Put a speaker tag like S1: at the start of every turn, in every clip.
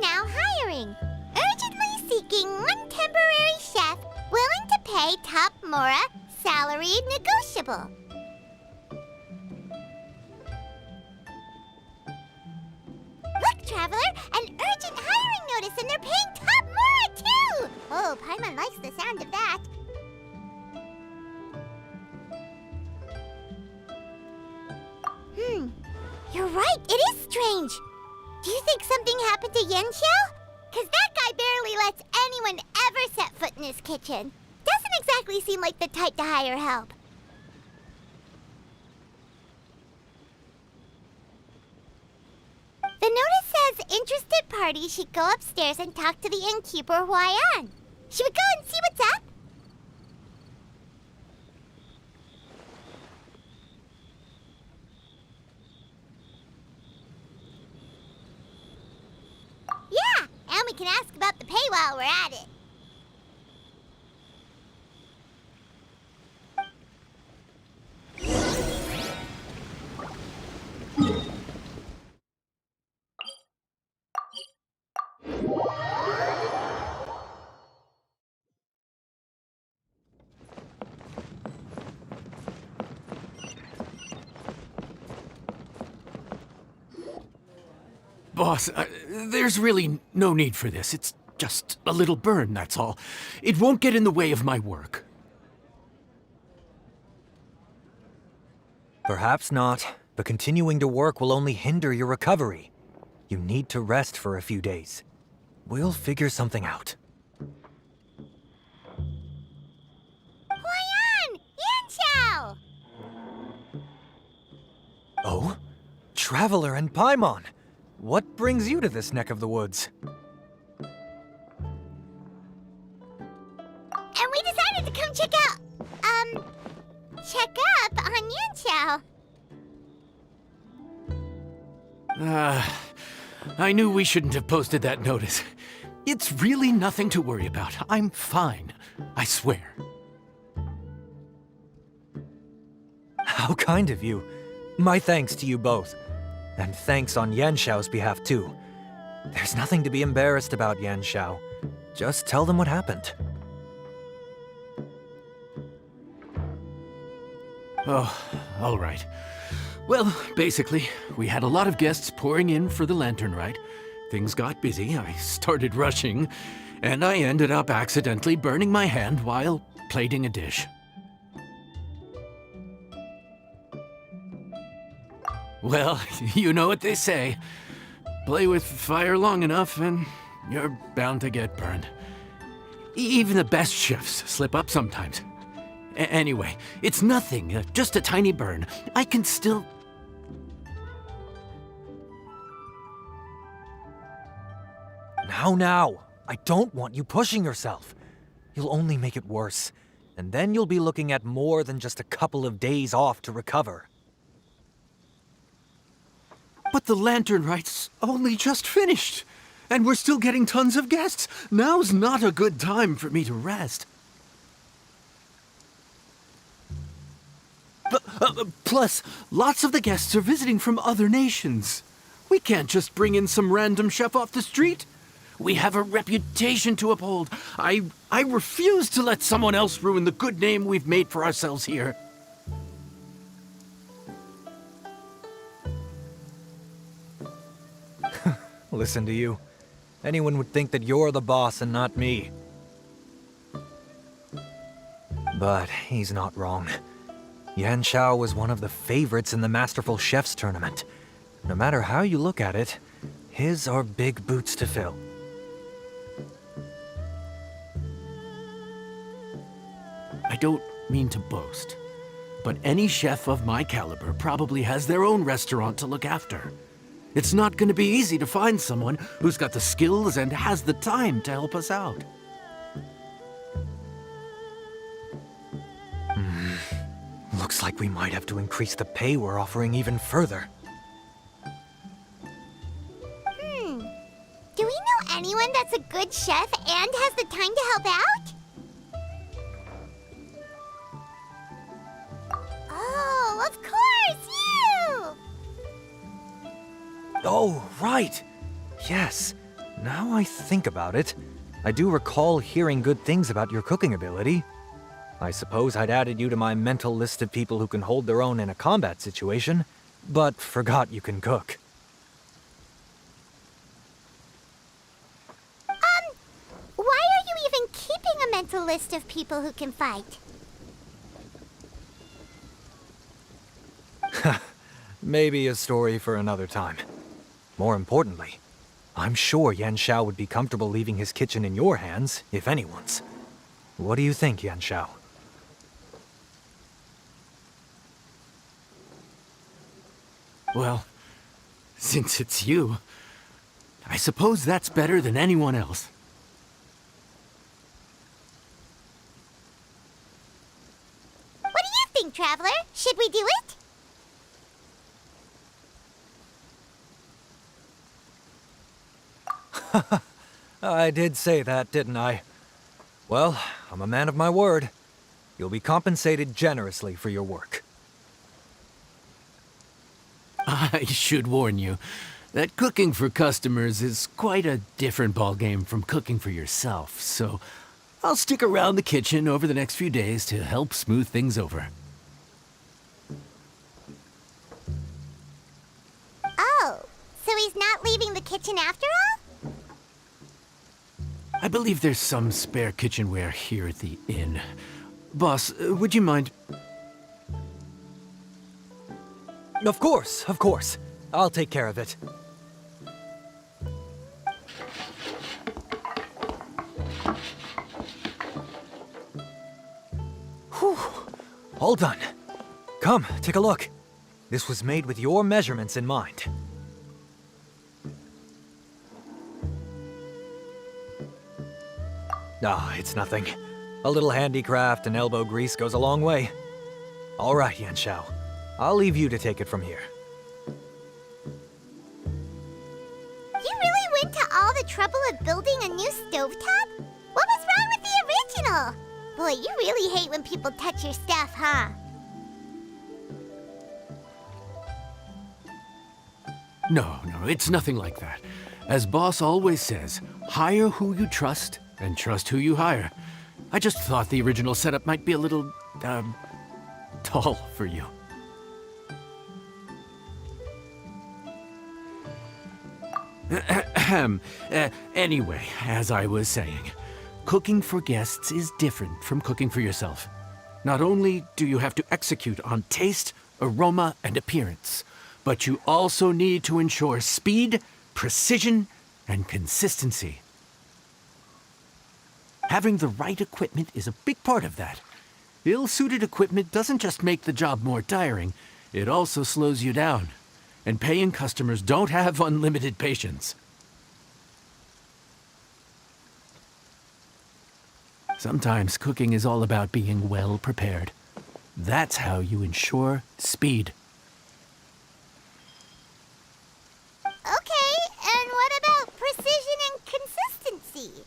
S1: Now hiring. Urgently seeking one temporary chef willing to pay top Mora, salary negotiable. Look, Traveler, an urgent hiring notice, and they're paying top Mora too! Oh, Paimon likes the sound of that. You're right, it is strange. Do you think something happened to Yanxiao? Because that guy barely lets anyone ever set foot in his kitchen. Doesn't exactly seem like the type to hire help. The notice says interested parties should go upstairs and talk to the innkeeper Huayan. Should we go and see what's up? Yeah, and we can ask about the pay while we're at it.
S2: Boss, there's really no need for this. It's just a little burn, that's all. It won't get in the way of my work.
S3: Perhaps not, but continuing to work will only hinder your recovery. You need to rest for a few days. We'll figure something out.
S1: Huayan! Yanxiao!
S3: Oh? Traveler and Paimon! What brings you to this neck of the woods?
S1: And we decided to come check up on Yanxiao.
S2: I knew we shouldn't have posted that notice. It's really nothing to worry about. I'm fine, I swear.
S3: How kind of you. My thanks to you both. And thanks on Yanxiao's behalf, too. There's nothing to be embarrassed about, Yanxiao. Just tell them what happened.
S2: Oh, all right. Well, basically, we had a lot of guests pouring in for the lantern ride. Things got busy, I started rushing, and I ended up accidentally burning my hand while plating a dish. Well, you know what they say. Play with fire long enough and you're bound to get burned. Even the best chefs slip up sometimes. Anyway, it's nothing, just a tiny burn. I can still...
S3: Now, I don't want you pushing yourself. You'll only make it worse, and then you'll be looking at more than just a couple of days off to recover.
S2: But the lantern ride's only just finished, and we're still getting tons of guests. Now's not a good time for me to rest. Plus, lots of the guests are visiting from other nations. We can't just bring in some random chef off the street. We have a reputation to uphold. I refuse to let someone else ruin the good name we've made for ourselves here.
S3: Listen to you. Anyone would think that you're the boss and not me. But he's not wrong. Yanxiao was one of the favorites in the Masterful Chefs tournament. No matter how you look at it, his are big boots to fill.
S2: I don't mean to boast, but any chef of my caliber probably has their own restaurant to look after. It's not going to be easy to find someone who's got the skills and has the time to help us out.
S3: Looks like we might have to increase the pay we're offering even further.
S1: Do we know anyone that's a good chef and has the time to help out? Oh, of course, you!
S3: Oh, right! Yes. Now I think about it, I do recall hearing good things about your cooking ability. I suppose I'd added you to my mental list of people who can hold their own in a combat situation, but forgot you can cook.
S1: Why are you even keeping a mental list of people who can fight?
S3: Maybe a story for another time. More importantly, I'm sure Yanxiao would be comfortable leaving his kitchen in your hands, if anyone's. What do you think, Yanxiao?
S2: Well, since it's you, I suppose that's better than anyone else.
S1: What do you think, Traveler? Should we do it?
S3: I did say that, didn't I? Well, I'm a man of my word. You'll be compensated generously for your work.
S2: I should warn you that cooking for customers is quite a different ballgame from cooking for yourself, so I'll stick around the kitchen over the next few days to help smooth things over.
S1: Oh, so he's not leaving the kitchen after all?
S2: I believe there's some spare kitchenware here at the inn. Boss, would you mind?
S3: Of course, of course. I'll take care of it. Whew. All done. Come, take a look. This was made with your measurements in mind. Ah, it's nothing. A little handicraft and elbow grease goes a long way. All right, Yanxiao. I'll leave you to take it from here.
S1: You really went to all the trouble of building a new stovetop? What was wrong with the original? Boy, you really hate when people touch your stuff, huh?
S2: No, it's nothing like that. As Boss always says, hire who you trust and trust who you hire. I just thought the original setup might be a little, tall for you. Anyway, as I was saying, cooking for guests is different from cooking for yourself. Not only do you have to execute on taste, aroma, and appearance, but you also need to ensure speed, precision, and consistency. Having the right equipment is a big part of that. Ill-suited equipment doesn't just make the job more tiring, it also slows you down. And paying customers don't have unlimited patience. Sometimes cooking is all about being well prepared. That's how you ensure speed.
S1: Okay, and what about precision and consistency?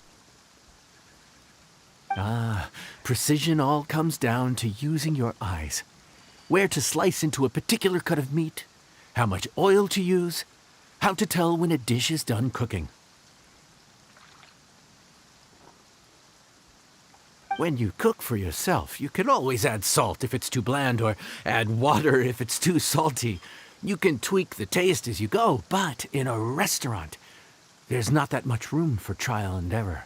S2: Precision all comes down to using your eyes. Where to slice into a particular cut of meat, how much oil to use, how to tell when a dish is done cooking. When you cook for yourself, you can always add salt if it's too bland or add water if it's too salty. You can tweak the taste as you go, but in a restaurant, there's not that much room for trial and error.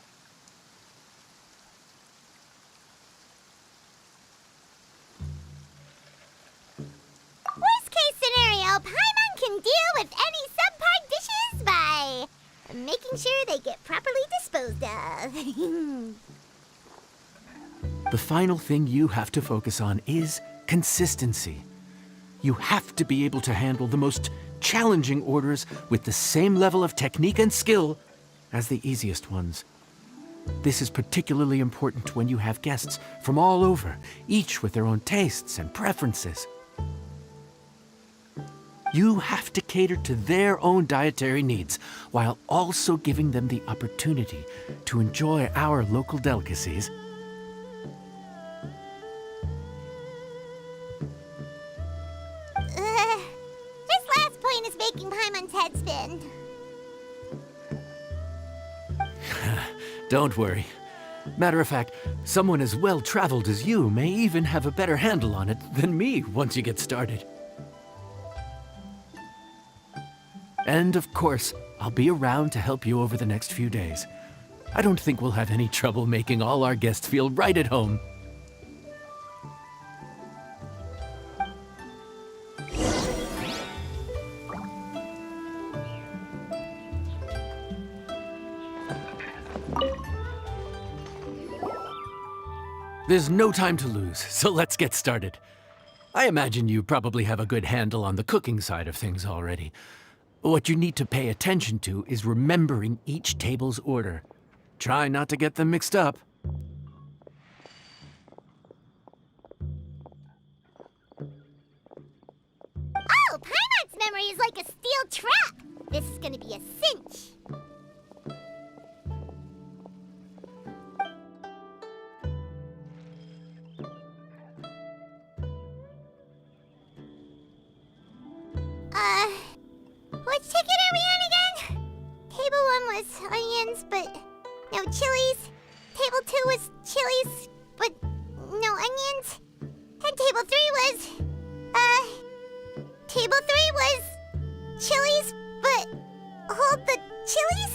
S1: Worst case scenario, Paimon can deal with any subpar dishes by making sure they get properly disposed of.
S2: The final thing you have to focus on is consistency. You have to be able to handle the most challenging orders with the same level of technique and skill as the easiest ones. This is particularly important when you have guests from all over, each with their own tastes and preferences. You have to cater to their own dietary needs, while also giving them the opportunity to enjoy our local delicacies.
S1: This last point is making Paimon's head spin.
S2: Don't worry. Matter of fact, someone as well-traveled as you may even have a better handle on it than me once you get started. And of course, I'll be around to help you over the next few days. I don't think we'll have any trouble making all our guests feel right at home. There's no time to lose, so let's get started. I imagine you probably have a good handle on the cooking side of things already. What you need to pay attention to is remembering each table's order. Try not to get them mixed up.
S1: Oh, Paimon's memory is like a steel trap. This is gonna be a cinch. Which ticket are we on again? Table 1 was onions, but no chilies. Table 2 was chilies, but no onions. And table 3 was, table 3 was chilies, but hold the chilies?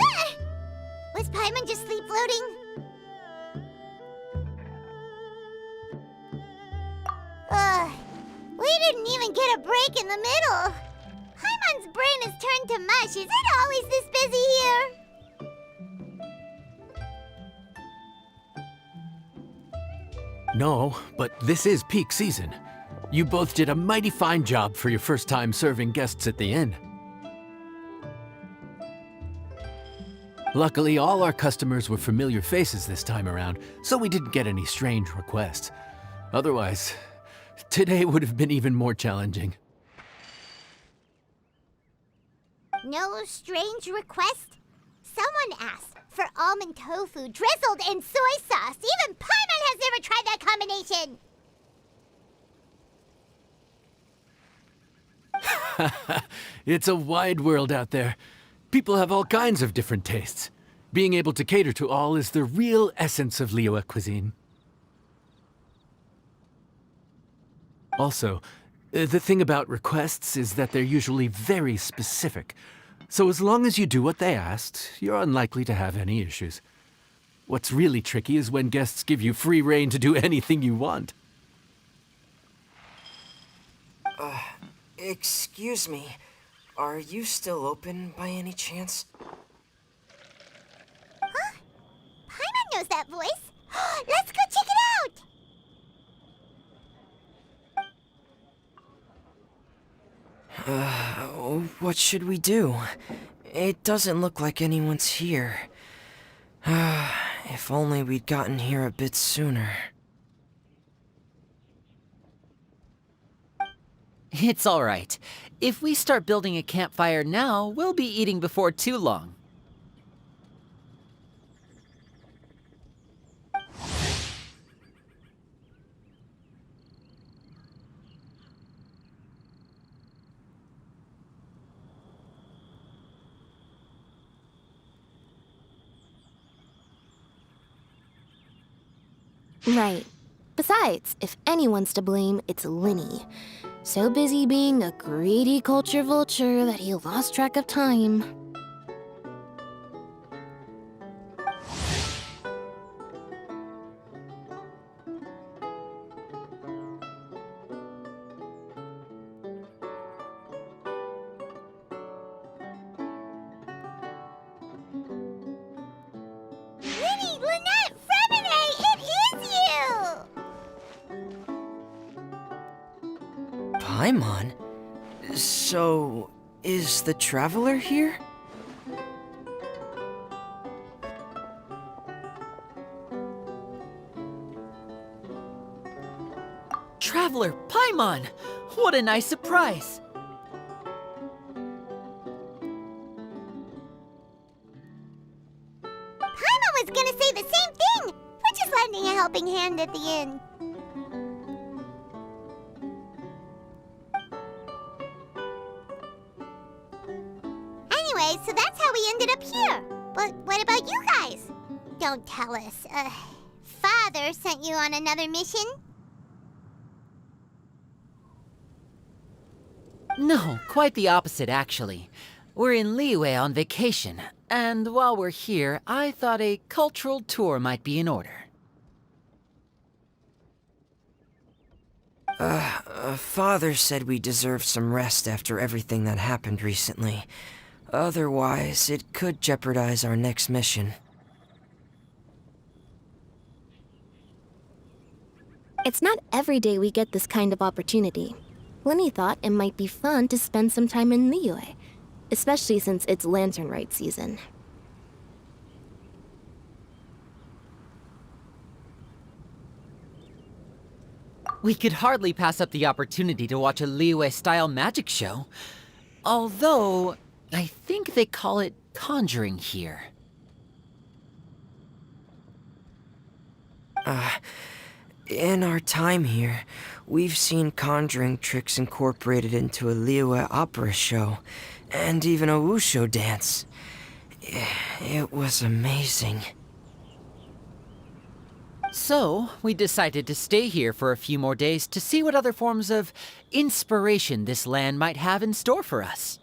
S1: Ah! Was Paimon just sleep floating? We didn't even get a break in the middle. Paimon's brain has turned to mush. Is it always this busy here?
S2: No, but this is peak season. You both did a mighty fine job for your first time serving guests at the inn. Luckily, all our customers were familiar faces this time around, so we didn't get any strange requests. Otherwise, today would have been even more challenging.
S1: No strange request? Someone asked for almond tofu drizzled in soy sauce. Even Paimon has never tried that combination.
S2: It's a wide world out there. People have all kinds of different tastes. Being able to cater to all is the real essence of Liyue cuisine. Also, the thing about requests is that they're usually very specific. So as long as you do what they asked, you're unlikely to have any issues. What's really tricky is when guests give you free rein to do anything you want.
S4: Excuse me. Are you still open by any chance?
S1: Huh? Paimon knows that voice. Let's go check it out!
S4: What should we do? It doesn't look like anyone's here. If only we'd gotten here a bit sooner.
S5: It's all right. If we start building a campfire now, we'll be eating before too long.
S6: Right. Besides, if anyone's to blame, it's Lini. So busy being a greedy culture vulture that he lost track of time.
S1: Lini, Lynette, Fремине, it is you!
S4: Paimon? So, is the Traveler here?
S5: Traveler Paimon! What a nice surprise!
S1: Paimon was gonna say the same thing! We're just lending a helping hand at the inn. Anyway, so that's how we ended up here. But what about you guys? Don't tell us. Father sent you on another mission?
S5: No, quite the opposite, actually. We're in Liyue on vacation, and while we're here, I thought a cultural tour might be in order.
S4: Father said we deserve some rest after everything that happened recently. Otherwise, it could jeopardize our next mission.
S6: It's not every day we get this kind of opportunity. Lini thought it might be fun to spend some time in Liyue, especially since it's lantern rite season.
S5: We could hardly pass up the opportunity to watch a Liyue-style magic show. Although, I think they call it conjuring here.
S4: In our time here, we've seen conjuring tricks incorporated into a Liyue opera show, and even a wushu dance. It was amazing.
S5: So, we decided to stay here for a few more days to see what other forms of inspiration this land might have in store for us.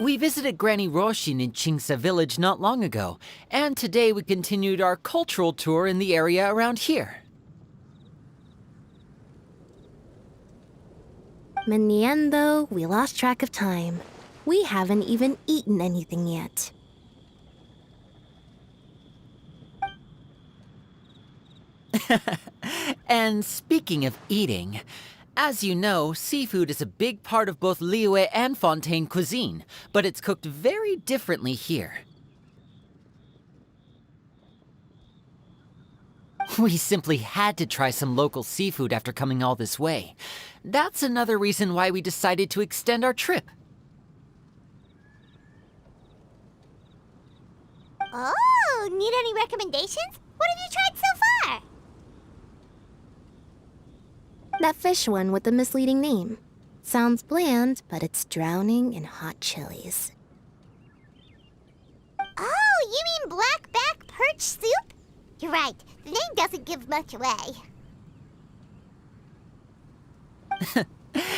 S5: We visited Granny Roshin in Chingsa village not long ago, and today we continued our cultural tour in the area around here.
S6: In the end, though, we lost track of time. We haven't even eaten anything yet.
S5: And speaking of eating, as you know, seafood is a big part of both Liyue and Fontaine cuisine, but it's cooked very differently here. We simply had to try some local seafood after coming all this way. That's another reason why we decided to extend our trip.
S1: Oh, need any recommendations? What have you tried so far?
S6: That fish one with the misleading name. Sounds bland, but it's drowning in hot chilies.
S1: Oh, you mean blackback perch soup? You're right, the name doesn't give much away.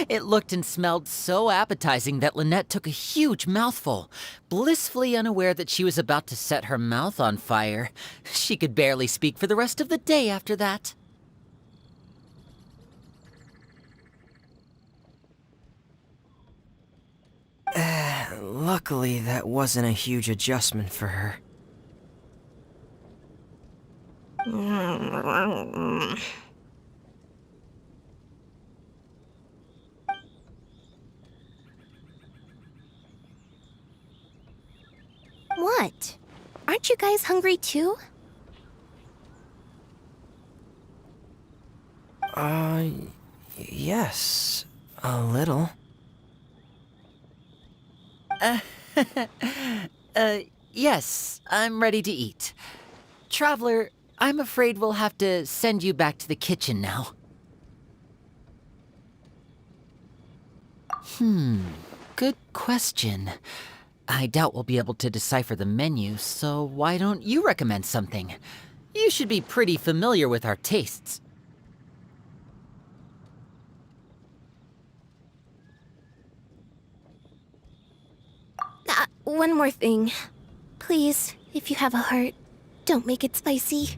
S5: It looked and smelled so appetizing that Lynette took a huge mouthful, blissfully unaware that she was about to set her mouth on fire. She could barely speak for the rest of the day after that.
S4: Luckily, that wasn't a huge adjustment for her.
S6: What? Aren't you guys hungry too?
S4: Yes, a little.
S5: Yes, I'm ready to eat. Traveler, I'm afraid we'll have to send you back to the kitchen now. Good question. I doubt we'll be able to decipher the menu, so why don't you recommend something? You should be pretty familiar with our tastes.
S6: One more thing. Please, if you have a heart, don't make it spicy.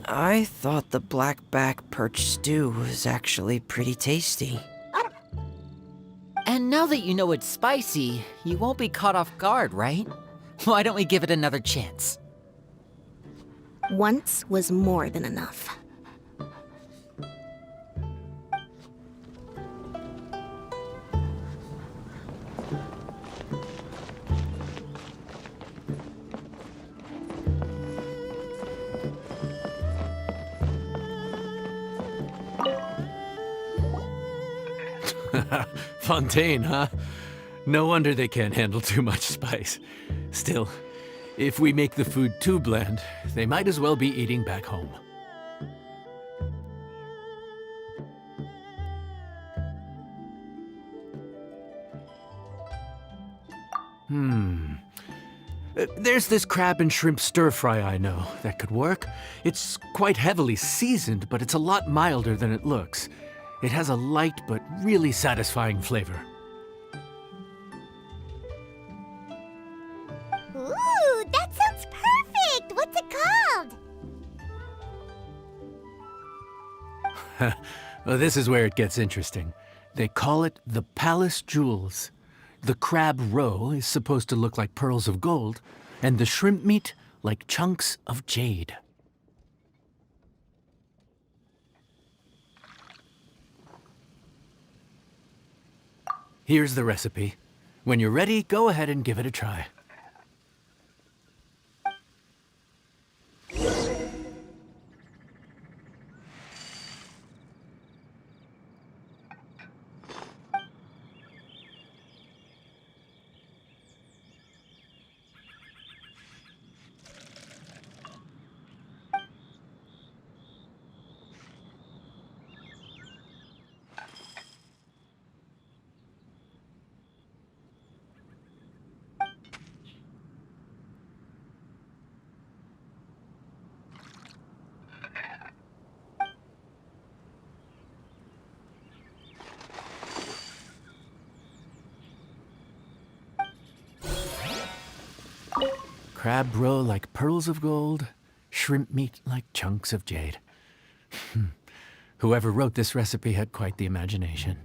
S4: I thought the blackback perch stew was actually pretty tasty.
S5: And now that you know it's spicy, you won't be caught off guard, right? Why don't we give it another chance?
S6: Once was more than enough.
S2: Fontaine, huh? No wonder they can't handle too much spice. Still, if we make the food too bland, they might as well be eating back home. There's this crab and shrimp stir-fry I know that could work. It's quite heavily seasoned, but it's a lot milder than it looks. It has a light but really satisfying flavor.
S1: Ooh, that sounds perfect! What's it called?
S2: Well, this is where it gets interesting. They call it the Palace Jewels. The crab roe is supposed to look like pearls of gold, and the shrimp meat like chunks of jade. Here's the recipe. When you're ready, go ahead and give it a try. Crab roe like pearls of gold, shrimp meat like chunks of jade. Whoever wrote this recipe had quite the imagination.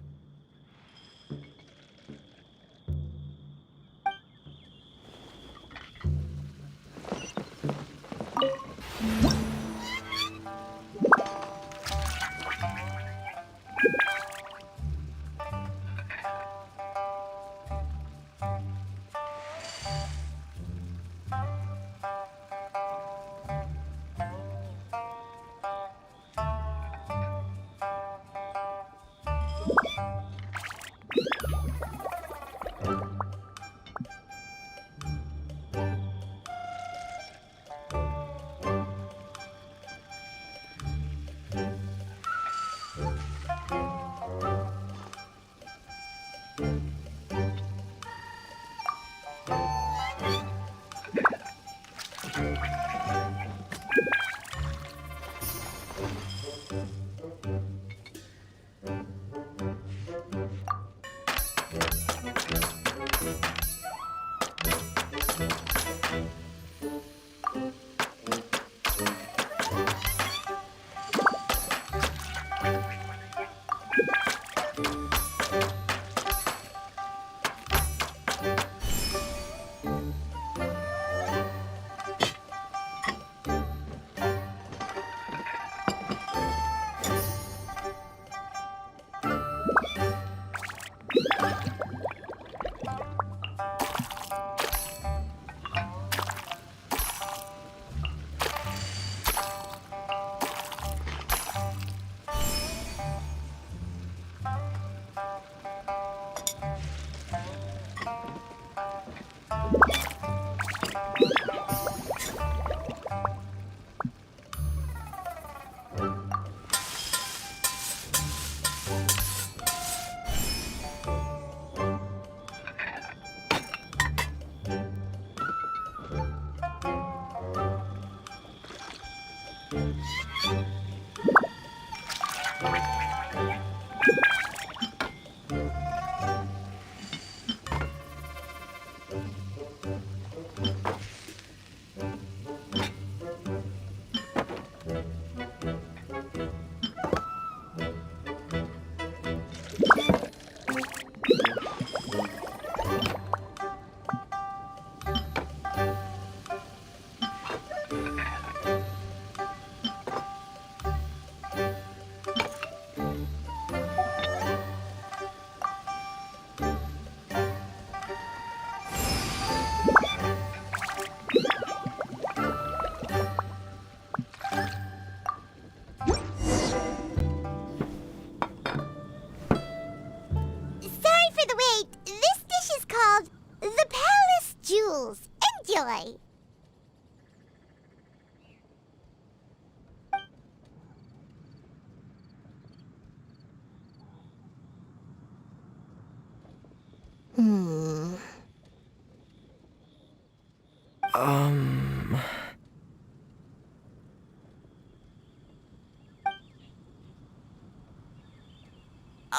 S1: boy.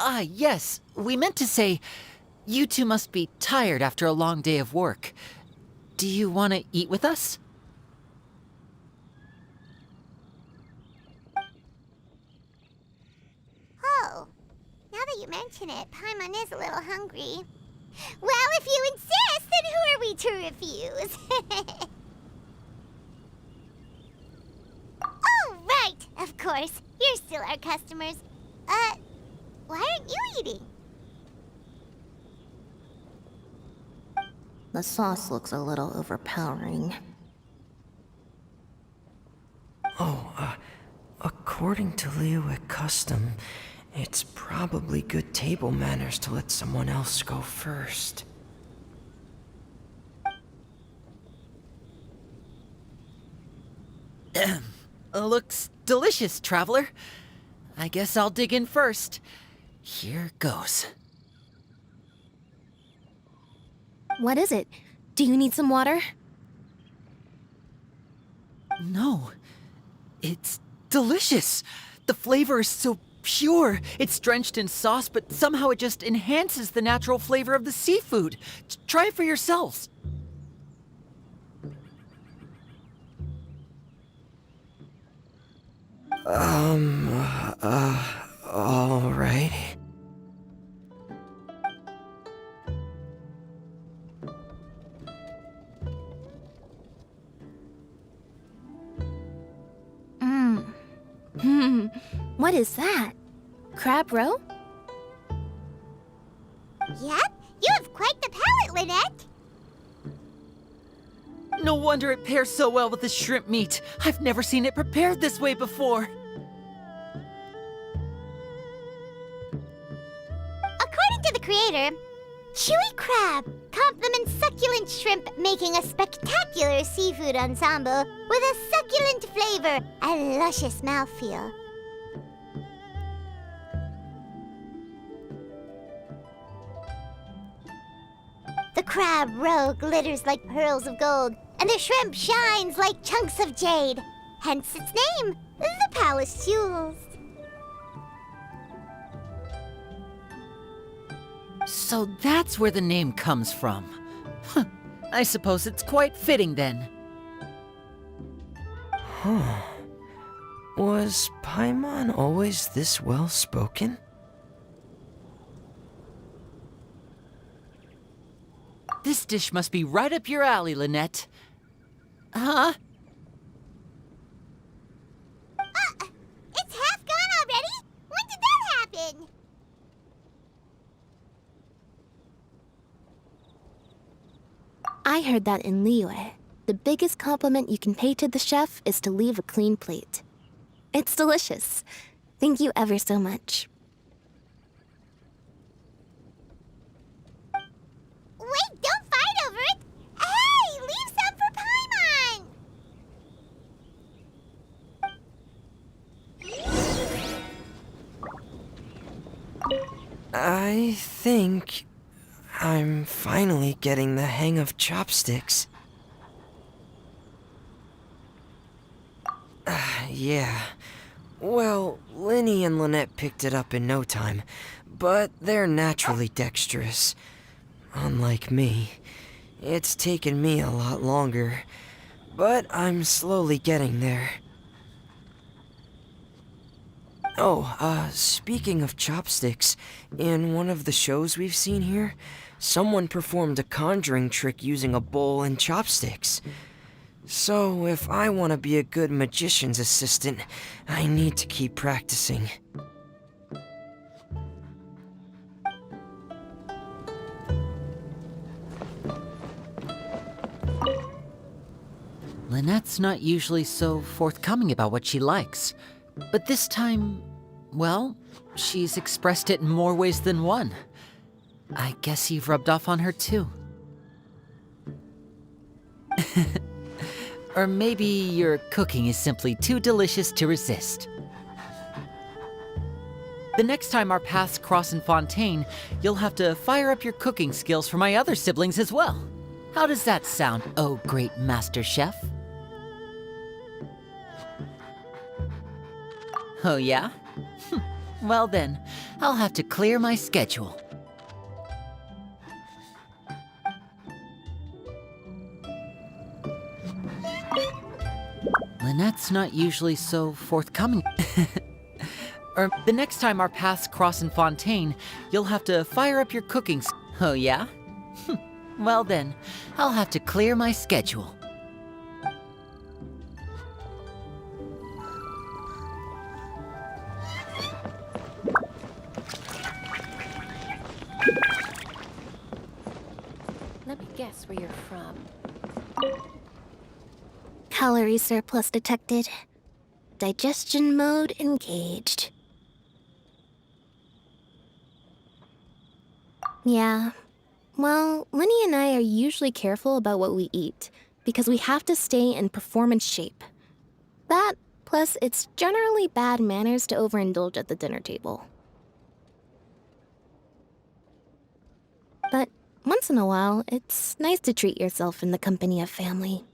S5: Ah, yes. We meant to say, you two must be tired after a long day of work. Do you want to eat with us?
S1: Oh, now that you mention it, Paimon is a little hungry. Well, if you insist, then who are we to refuse? Oh, right! Of course. You're still our customers. Why aren't you eating?
S6: The sauce looks a little overpowering.
S4: According to Liyue custom, it's probably good table manners to let someone else go first.
S5: Looks delicious, traveler. I guess I'll dig in first. Here goes.
S6: What is it? Do you need some water?
S5: No. It's delicious. The flavor is so pure. It's drenched in sauce, but somehow it just enhances the natural flavor of the seafood. Try it for yourselves.
S4: All right.
S6: What is that? Crab roe?
S1: Yep, you have quite the palate, Lynette.
S5: No wonder it pairs so well with the shrimp meat. I've never seen it prepared this way before.
S1: According to the creator, chewy crab complements succulent shrimp, making a spectacular seafood ensemble with a succulent flavor and luscious mouthfeel. The crab roe glitters like pearls of gold, and the shrimp shines like chunks of jade. Hence its name, the Palace Jewels.
S5: So that's where the name comes from. Huh. I suppose it's quite fitting then.
S4: Was Paimon always this well-spoken?
S5: This dish must be right up your alley, Lynettt. Huh?
S1: It's half gone already? When did that happen?
S6: I heard that in Liyue, the biggest compliment you can pay to the chef is to leave a clean plate. It's delicious. Thank you ever so much.
S1: Wait, don't fight over it! Hey, leave some for Paimon!
S4: I think I'm finally getting the hang of chopsticks. Yeah. Well, Lini and Lynettt picked it up in no time, but they're naturally dexterous. Unlike me, it's taken me a lot longer, but I'm slowly getting there. Oh, speaking of chopsticks, in one of the shows we've seen here, someone performed a conjuring trick using a bowl and chopsticks. So, if I want to be a good magician's assistant, I need to keep practicing.
S5: Lynette's not usually so forthcoming about what she likes. But this time, well, she's expressed it in more ways than one. I guess you've rubbed off on her too. Or maybe your cooking is simply too delicious to resist. The next time our paths cross in Fontaine, you'll have to fire up your cooking skills for my other siblings as well. How does that sound, oh great master chef? Oh yeah? Well then, I'll have to clear my schedule. Linett's not usually so forthcoming. Or the next time our paths cross in Fontaine, you'll have to fire up your cooking. Oh yeah? Well then, I'll have to clear my schedule.
S7: Let me guess where you're from.
S6: Calorie surplus detected. Digestion mode engaged. Yeah. Well, Lini and I are usually careful about what we eat because we have to stay in performance shape. That, plus it's generally bad manners to overindulge at the dinner table. But once in a while, it's nice to treat yourself in the company of family.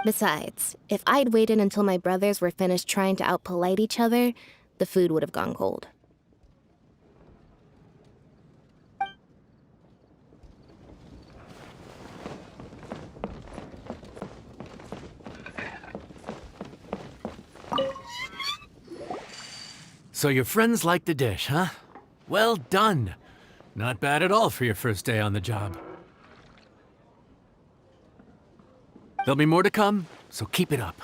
S6: Besides, if I'd waited until my brothers were finished trying to outpolite each other, the food would have gone cold.
S2: So your friends like the dish, huh? Well done. Not bad at all for your first day on the job. There'll be more to come, so keep it up.